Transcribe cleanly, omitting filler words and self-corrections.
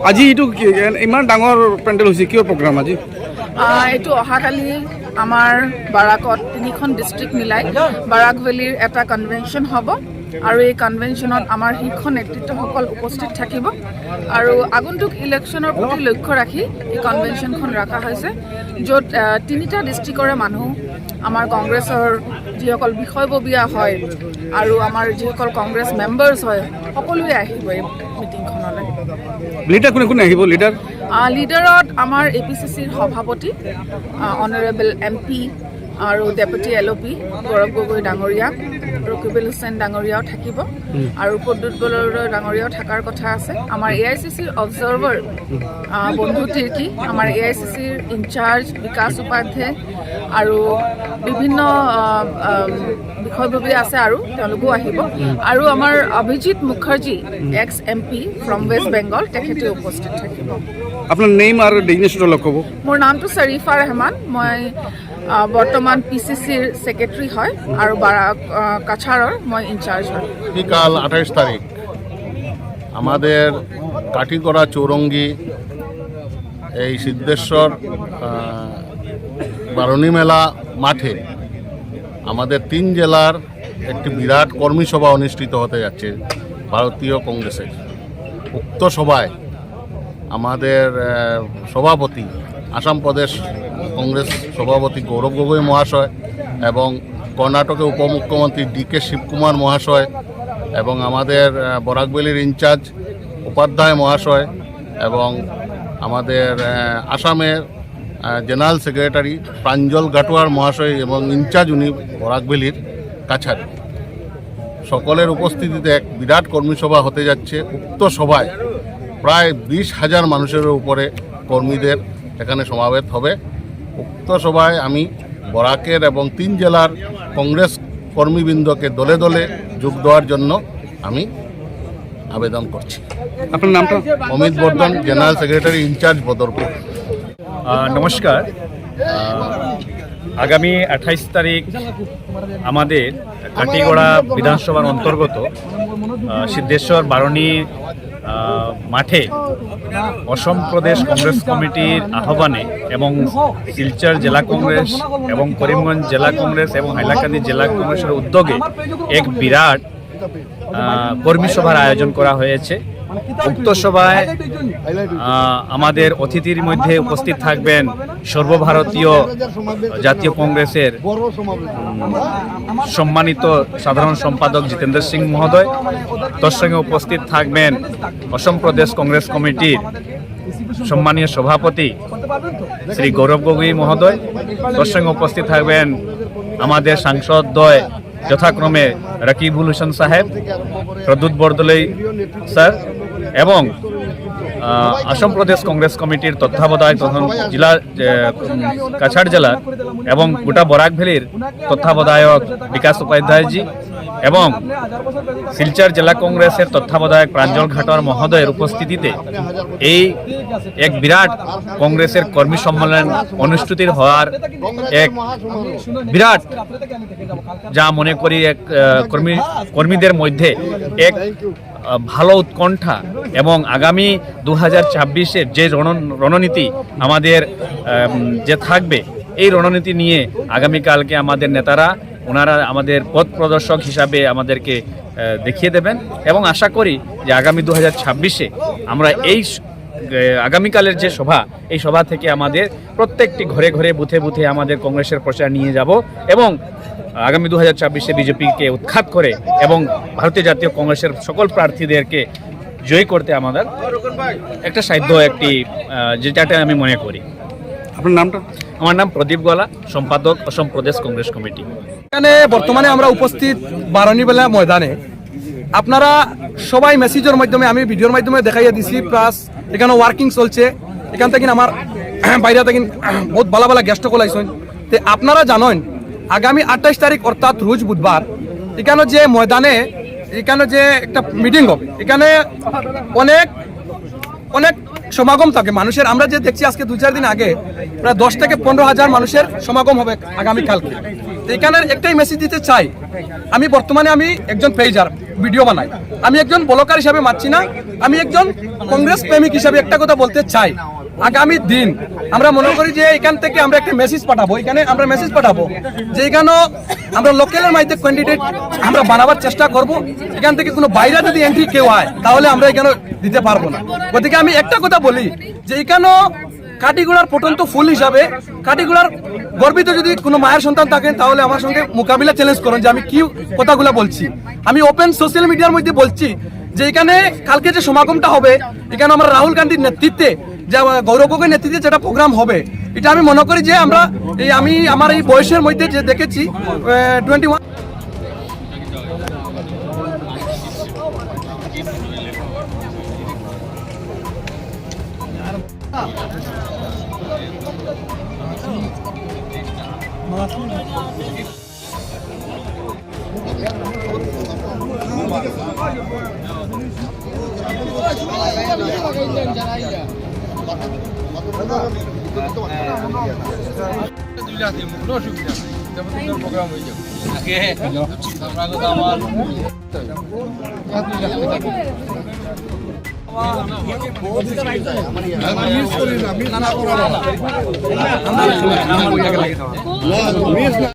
আজি এইটো ইমান ডাঙৰ পেণ্ডেল হৈছে, কিয় প্ৰগ্ৰাম আজি? এইটো অহাকালি আমাৰ বাৰাকত 3খন ডিষ্ট্ৰিক্ট মিলাই বাৰাক ভেলীৰ এটা কনভেনশ্যন হ'ব আৰু এই কনভেনশ্যনত আমাৰ শীৰ্ষ নেতৃত্বসকল উপস্থিত থাকিব আৰু আগন্তুক ইলেকশ্যনৰ প্ৰতি লক্ষ্য ৰাখি এই কনভেনশ্যনখন ৰখা হৈছে, য'ত 3টা ডিষ্ট্ৰিক্টৰে মানুহ আমাৰ কংগ্ৰেছৰ যিসকল বিষয়ববীয়া হয় আৰু আমাৰ যিসকল কংগ্ৰেছ মেম্বাৰ্ছ হয় সকলোৱে আহিব এই মিটিংখনলৈ। লিডাৰ কোনে কোনে আহিব? লিডাৰত আমাৰ APCCৰ সভাপতি অনাৰেবল MP আৰু ডেপুটি LOP গৌৰৱ গগৈ ডাঙৰীয়া, ৰকিবুল হুছেইন ডাঙৰীয়াও থাকিব আৰু প্ৰদ্যুৎ বড়ো ডাঙৰীয়াও থকাৰ কথা আছে। আমাৰ AICCৰ অবজাৰ্ভাৰ বন্ধু তিৰ্কী, আমাৰ AICCৰ ইনচাৰ্জ বিকাশ উপাধ্যায় আৰু বিভিন্ন বিষয়ববীয়া আছে আৰু তেওঁলোকো আহিব আৰু আমাৰ Abhijit Mukherjee ex MP from West Bengal, তেখেতে উপস্থিত থাকিব। আপোনাৰ নেম আৰু ডিগনেশ্যনটো অলপ ক'ব। মোৰ নামটো শৰীফা ৰহমান, মই বৰ্তমান PCCৰ ছেক্ৰেটাৰী হয় আৰু কাছাৰৰ মই ইনচার্জ হয়। কাল 28 তারিখ আমাদের কাঠিগড়া চৌরঙ্গি এই সিদ্ধেশ্বর বারণী মেলা মাঠে আমাদের 3 জেলার একটি বিরাট কর্মী সভা অনুষ্ঠিত হতে যাচ্ছে ভারতীয় কংগ্রেসের। উক্ত সভায় আমাদের সভাপতি আসাম প্রদেশ কংগ্রেস সভাপতি গৌরব গগৈ মহাশয় এবং কর্ণাটকের উপমুখ্যমন্ত্রী DK শিবকুমার মহাশয় এবং আমাদের বরাকবেলির ইনচার্জ উপাধ্যায় মহাশয় এবং আমাদের আসামের জেনারেল সেক্রেটারি প্রাঞ্জল গাটোয়ার মহাশয় এবং ইনচার্জ উনি বরাকবেলির কাছারি, সকলের উপস্থিতিতে এক বিরাট কর্মী সভা হতে যাচ্ছে। উক্ত সভায় প্রায় 20,000 মানুষের উপরে কর্মীদের এখানে সমাবেত হবে। উক্ত সভায় আমি বরাকের এবং 3 জেলার কংগ্রেস কর্মীবৃন্দকে দলে দলে যোগ দেওয়ার জন্য আমি আবেদন করছি। আপনার নামটা? অমিত বর্ধন, জেনারেল সেক্রেটারি, ইনচার্জ বদরপুর। নমস্কার। আগামী 28 তারিখ আমাদের কাটিগড়া বিধানসভার অন্তর্গত সিদ্ধেশ্বর বারণী মাঠে অসম প্রদেশ কংগ্রেস কমিটির আহ্বানে এবং শিলচর জেলা কংগ্রেস এবং করিমগঞ্জ জেলা কংগ্রেস এবং হাইলাকান্দি জেলা কংগ্রেসের উদ্যোগে এক বিরাট কর্মী সভার আয়োজন করা হয়েছে। উক্ত সভায় আমাদের অতিথির মধ্যে উপস্থিত থাকবেন সর্বভারতীয় জাতীয় কংগ্রেসের সম্মানিত সাধারণ সম্পাদক জিতেন্দ্র সিং মহোদয়। তার সঙ্গে উপস্থিত থাকবেন অসম প্রদেশ কংগ্রেস কমিটির সম্মানীয় সভাপতি শ্রী গৌরব গগৈ মহোদয়। তার সঙ্গে উপস্থিত থাকবেন আমাদের সাংসদদ্বয় যথাক্রমে রকিবুল হুসেন সাহেব, প্রদ্যুৎ বড়ো স্যার এবং আসাম প্রদেশ কংগ্রেস কমিটির তত্ত্বাবধায়ক তখন জেলা কাছাড় জেলার এবং গোটা বরাক ভ্যালির তত্ত্বাবধায়ক বিকাশ উপাধ্যায়জি এবং শিলচর জেলা কংগ্রেসের তত্ত্বাবধায়ক প্রাঞ্জল ঘাটোয়ার মহোদয়ের উপস্থিতিতে এই এক বিরাট কংগ্রেসের কর্মী সম্মেলন অনুষ্ঠিত হওয়ার এক বিরাট, যা মনে করি এক কর্মীদের মধ্যে এক ভালো উৎকণ্ঠা এবং আগামী 2024-এর যে রণনীতি আমাদের যে থাকবে, এই রণনীতি নিয়ে আগামীকালকে আমাদের নেতারা ওনারা আমাদের পথ প্রদর্শক হিসাবে আমাদেরকে দেখিয়ে দেবেন এবং আশা করি যে আগামী 2026-এ আমরা এই আগামীকালের যে সভা, এই সভা থেকে আমাদের প্রত্যেকটি ঘরে ঘরে বুথে বুথে আমাদের কংগ্রেসের প্রচার নিয়ে যাব এবং আগামী 2024-এ বিজেপিকে উৎখাত করে এবং ভারতীয় জাতীয় কংগ্রেসের সকল প্রার্থীদেরকে জয় করতে আমাদের একটা সাধ্য একটি যেটা আমি মনে করি। আপনার নামটা? আমার নাম প্রদীপ গলা, সম্পাদক অসম প্রদেশ কংগ্রেস কমিটি। এখানে বর্তমানে আমরা উপস্থিত বারণীবেলা ময়দানে। আপনারা সবাই মেসেজের মাধ্যমে, আমি ভিডিওর মাধ্যমে দেখাইয়া দিছি, প্লাস এখানে ওয়ার্কিং চলছে। এখান থেকে আমার বাইরে থেকে বহুত ভালো ভালো গেস্ট কলাইছেন। তো আপনারা জানেন আগামী 28 তারিখ অর্থাৎ রোজ বুধবার এখানে যে ময়দানে এখানে যে একটা মিটিং হবে, এখানে অনেক অনেক সমাগম থাকে মানুষের। আমরা যে দেখছি আজকে 2-4 দিন আগে প্রায় 10 থেকে 15,000 মানুষের সমাগম হবে আগামীকালকে। এখানে একটাই মেসেজ দিতে চাই, আমি বর্তমানে একজন পেইজার, ভিডিও বানাই। আমি একজন ব্লগার হিসাবে মানছি না, আমি একজন কংগ্রেস প্রেমিক হিসাবে একটা কথা বলতে চাই। আগামী দিন আমরা মনে করি যে এখান থেকে আমরা একটা মেসেজ পাঠাবো, এখানে আমরা মেসেজ পাঠাবো যে এখানেও আমরা লোকালের মাধ্যমে ক্যান্ডিডেট আমরা বানাবার চেষ্টা করব। এখান থেকে কোনো বাইরে যদি এন্ট্রি কেউ হয় তাহলে আমরা এখানে দিতে পারবো না। গতিকে আমি একটা কথা বলি যে এখানেও কাটিগুড়ার পটন্ত ফুল হিসাবে কাটিগুড়ার গর্বিত যদি কোনো মায়ের সন্তান থাকেন তাহলে আমার সঙ্গে মোকাবিলা চ্যালেঞ্জ করুন যে আমি কি কথাগুলো বলছি। আমি ওপেন সোশ্যাল মিডিয়ার মধ্যে বলছি যে এখানে কালকে যে সমাগমটা হবে, এখানে আমরা রাহুল গান্ধীর নেতৃত্বে যে গৌরব গগৈর নেতৃত্বে যেটা প্রোগ্রাম হবে, এটা আমি মনে করি যে আমরা আমি আমার এই বয়সের মধ্যে যে দেখেছি 21 আমি